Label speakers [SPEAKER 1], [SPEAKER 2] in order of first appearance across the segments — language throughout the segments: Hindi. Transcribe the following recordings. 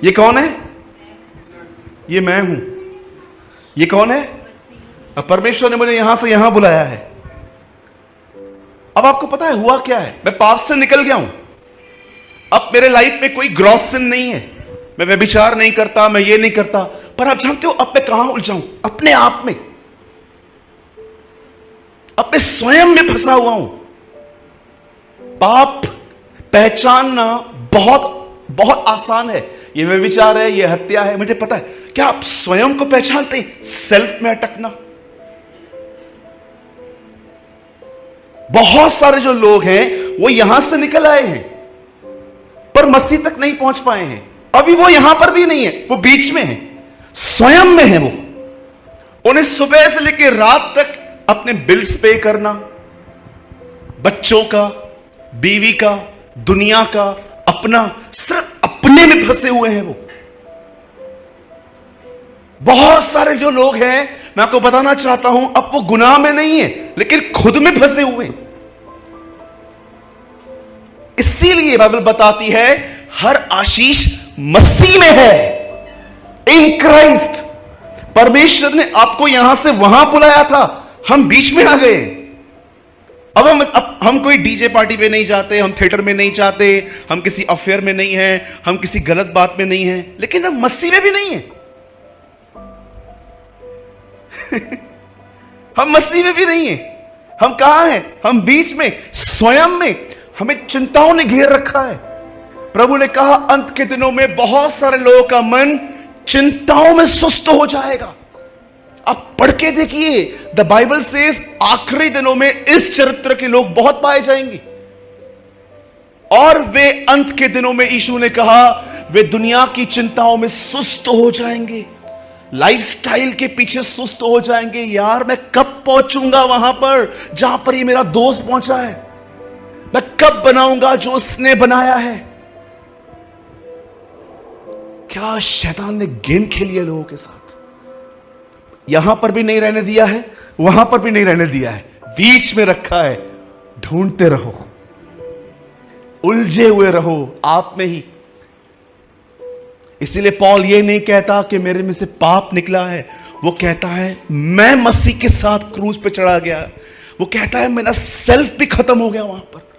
[SPEAKER 1] ये कौन है? ये मैं हूं। ये कौन है? परमेश्वर ने मुझे यहां से यहां बुलाया है। अब आपको पता है हुआ क्या है? मैं पाप से निकल गया हूं। अब मेरे लाइफ में कोई ग्रॉस सिन नहीं है। मैं व्यभिचार नहीं करता, मैं ये नहीं करता। पर आप जानते हो अब मैं कहां उलझा हूं? अपने आप में, अब मैं स्वयं में फंसा हुआ हूं। पाप पहचानना बहुत बहुत आसान है। ये व्यभिचार है, ये हत्या है, मुझे पता है। क्या आप स्वयं को पहचानते हैं? सेल्फ में अटकना। बहुत सारे जो लोग हैं वो यहां से निकल आए हैं पर मसीह तक नहीं पहुंच पाए हैं। अभी वो यहां पर भी नहीं है, वो बीच में है, स्वयं में है। वो उन्हें सुबह से लेकर रात तक अपने बिल्स पे करना, बच्चों का, बीवी का, दुनिया का, अपना, सिर्फ अपने में फंसे हुए हैं वो। बहुत सारे जो लोग हैं, मैं आपको बताना चाहता हूं, अब वो गुनाह में नहीं है लेकिन खुद में फंसे हुए हैं। इसीलिए बाइबल बताती है हर आशीष मसीह में है, इन क्राइस्ट। परमेश्वर ने आपको यहां से वहां बुलाया था, हम बीच में आ गए। अब हम कोई डीजे पार्टी पे नहीं जाते, हम थिएटर में नहीं जाते, हम किसी अफेयर में नहीं हैं, हम किसी गलत बात में नहीं हैं, लेकिन हम मसीह में भी नहीं हैं। हम मसीह में भी नहीं हैं। हम कहां हैं? हम बीच में, स्वयं में। हमें चिंताओं ने घेर रखा है। प्रभु ने कहा अंत के दिनों में बहुत सारे लोगों का मन चिंताओं में सुस्त हो जाएगा। आप पढ़ के देखिए, द बाइबल सेज आखिरी दिनों में इस चरित्र के लोग बहुत पाए जाएंगे। और वे अंत के दिनों में, यीशु ने कहा, वे दुनिया की चिंताओं में सुस्त हो जाएंगे, लाइफस्टाइल के पीछे सुस्त हो जाएंगे। यार मैं कब पहुंचूंगा वहां पर जहां पर ये मेरा दोस्त पहुंचा है? मैं कब बनाऊंगा जो उसने बनाया है? क्या शैतान ने गेम खेली है लोगों के साथ। यहां पर भी नहीं रहने दिया है, वहां पर भी नहीं रहने दिया है, बीच में रखा है। ढूंढते रहो, उलझे हुए रहो आप में ही। इसीलिए पॉल ये नहीं कहता कि मेरे में से पाप निकला है, वो कहता है मैं मसीह के साथ क्रूज पे चढ़ा गया। वो कहता है मेरा सेल्फ भी खत्म हो गया वहां पर।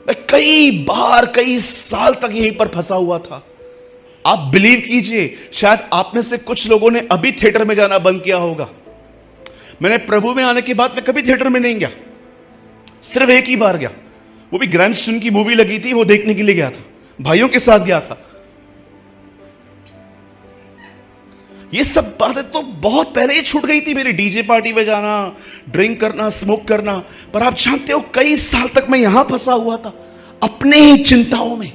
[SPEAKER 1] मैं कई बार, कई साल तक यहीं पर फंसा हुआ था। आप बिलीव कीजिए, शायद आप में से कुछ लोगों ने अभी थिएटर में जाना बंद किया होगा। मैंने प्रभु में आने के बाद मैं कभी थिएटर में नहीं गया, सिर्फ एक ही बार गया। वो भी ग्रैंडसन की मूवी लगी थी, वो देखने के लिए गया था, भाइयों के साथ गया था। ये सब बातें तो बहुत पहले ही छूट गई थी मेरी। डीजे पार्टी में जाना, ड्रिंक करना, स्मोक करना। पर आप जानते हो कई साल तक मैं यहां फंसा हुआ था, अपने ही चिंताओं में।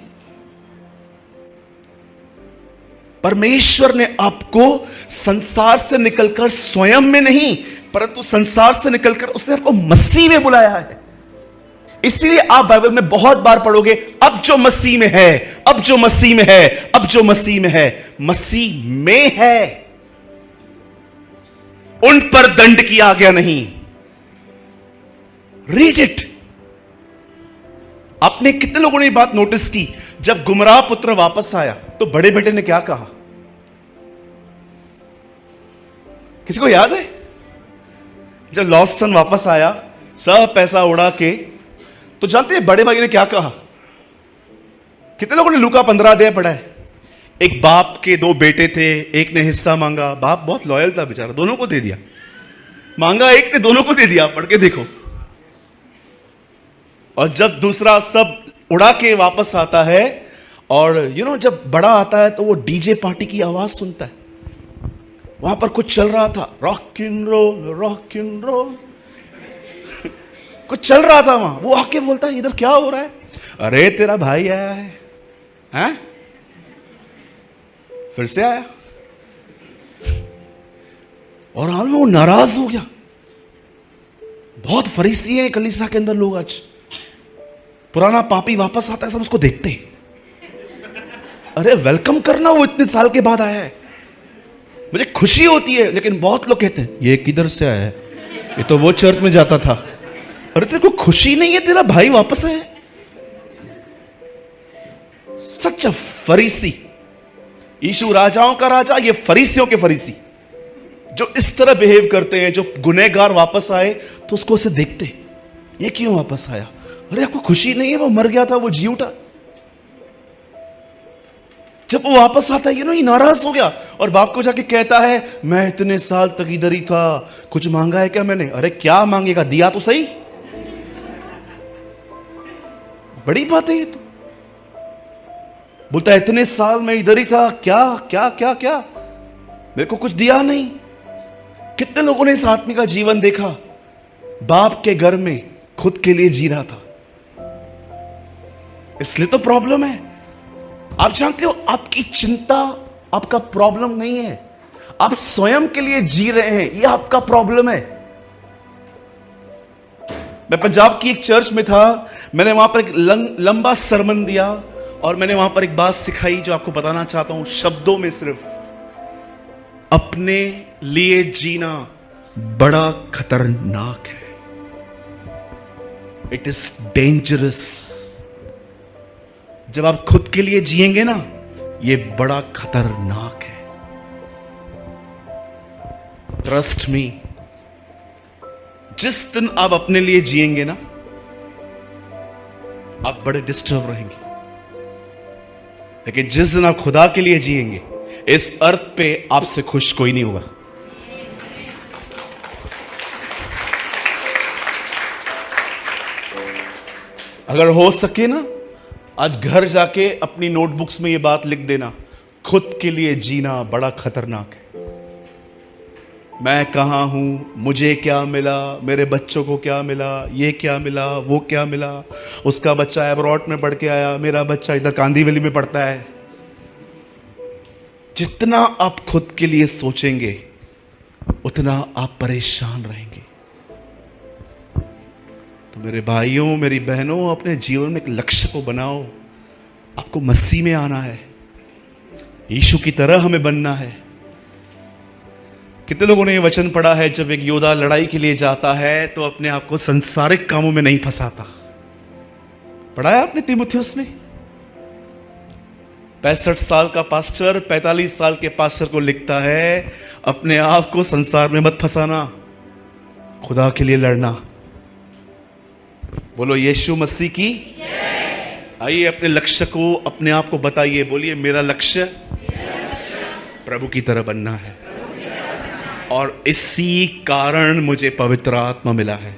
[SPEAKER 1] परमेश्वर ने आपको संसार से निकलकर, स्वयं में नहीं परंतु संसार से निकलकर उसने आपको मसीह में बुलाया है। इसीलिए आप बाइबल में बहुत बार पढ़ोगे, अब जो मसीह में है, अब जो मसीह में है, अब जो मसीह में है, मसीह में है, उन पर दंड की आज्ञा नहीं। Read it. आपने कितने लोगों ने ये बात नोटिस की? जब गुमराह पुत्र वापस आया तो बड़े बेटे ने क्या कहा? किसी को याद है? जब लॉस्ट सन वापस आया, सब पैसा उड़ा के, तो जानते हैं बड़े भाई ने क्या कहा? कितने लोगों ने लूका 15 अध्याय पढ़ा है? एक बाप के 2 बेटे थे, एक ने हिस्सा मांगा। बाप बहुत लॉयल था बेचारा, दोनों को दे दिया। मांगा एक ने, दोनों को दे दिया। पढ़ के देखो। और जब दूसरा सब उड़ा के वापस आता है, और जब बड़ा आता है तो वो डीजे पार्टी की आवाज सुनता है। वहां पर कुछ चल रहा था, rock and roll, rock and roll कुछ चल रहा था वहां। वो आके बोलता है इधर क्या हो रहा है? अरे तेरा भाई आया है, हैं? फिर से आया। और हम वो नाराज हो गया। बहुत फरीसी हैं कलीसिया के अंदर लोग आज। पुराना पापी वापस आता है, सब उसको देखते हैं। अरे वेलकम करना, वो इतने साल के बाद आया है। मुझे खुशी होती है, लेकिन बहुत लोग कहते हैं ये किधर से आया है, ये तो वो चर्च में जाता था। अरे तेरे को खुशी नहीं है तेरा भाई वापस आया? सच अ फरीसी। यीशु राजाओं का राजा, ये फरीसियों के फरीसी जो इस तरह बिहेव करते हैं। जो गुनहगार वापस आए तो उसको उसे देखते, ये क्यों वापस आया? अरे आपको खुशी नहीं है? वो मर गया था, वो जी उठा। जब वो वापस आता है ये नाराज हो गया और बाप को जाके कहता है, मैं इतने साल तक इधर ही था, कुछ मांगा है क्या मैंने? अरे क्या मांगेगा, दिया तो सही। बड़ी बात है ये तो। बोलता है इतने साल मैं इधर ही था, क्या क्या क्या क्या, मेरे को कुछ दिया नहीं। कितने लोगों ने इस आदमी का जीवन देखा, बाप के घर में खुद के लिए जी रहा था। इसलिए तो प्रॉब्लम है। आप जानते हो, आपकी चिंता आपका प्रॉब्लम नहीं है, आप स्वयं के लिए जी रहे हैं, यह आपका प्रॉब्लम है। मैं पंजाब की एक चर्च में था, मैंने वहां पर एक लंबा सरमन दिया और मैंने वहां पर एक बात सिखाई जो आपको बताना चाहता हूं शब्दों में सिर्फ। अपने लिए जीना बड़ा खतरनाक है। It is dangerous. जब आप खुद के लिए जिएंगे ना, यह बड़ा खतरनाक है। ट्रस्ट मी, जिस दिन आप अपने लिए जिएंगे ना, आप बड़े डिस्टर्ब रहेंगे। लेकिन जिस दिन आप खुदा के लिए जिएंगे, इस अर्थ पे आपसे खुश कोई नहीं होगा। अगर हो सके ना, आज घर जाके अपनी नोटबुक्स में यह बात लिख देना, खुद के लिए जीना बड़ा खतरनाक है। मैं कहां हूं, मुझे क्या मिला, मेरे बच्चों को क्या मिला, ये क्या मिला, वो क्या मिला, उसका बच्चा अब्रॉड में पढ़ के आया, मेरा बच्चा इधर कांदीवली में पढ़ता है। जितना आप खुद के लिए सोचेंगे उतना आप परेशान रहेंगे। तो मेरे भाइयों, मेरी बहनों, अपने जीवन में एक लक्ष्य को बनाओ। आपको मसीह में आना है, यीशु की तरह हमें बनना है। कितने लोगों ने यह वचन पढ़ा है, जब एक योद्धा लड़ाई के लिए जाता है तो अपने आप को संसारिक कामों में नहीं फंसाता। पढ़ा है आपने तीमुथियुस में? 65 साल का पास्टर 45 साल के पास्टर को लिखता है, अपने आप को संसार में मत फंसाना, खुदा के लिए लड़ना। बोलो यीशु मसीह की। आइए अपने लक्ष्य को अपने आप को बताइए, बोलिए मेरा लक्ष्य प्रभु की तरह बनना है, और इसी कारण मुझे पवित्र आत्मा मिला है।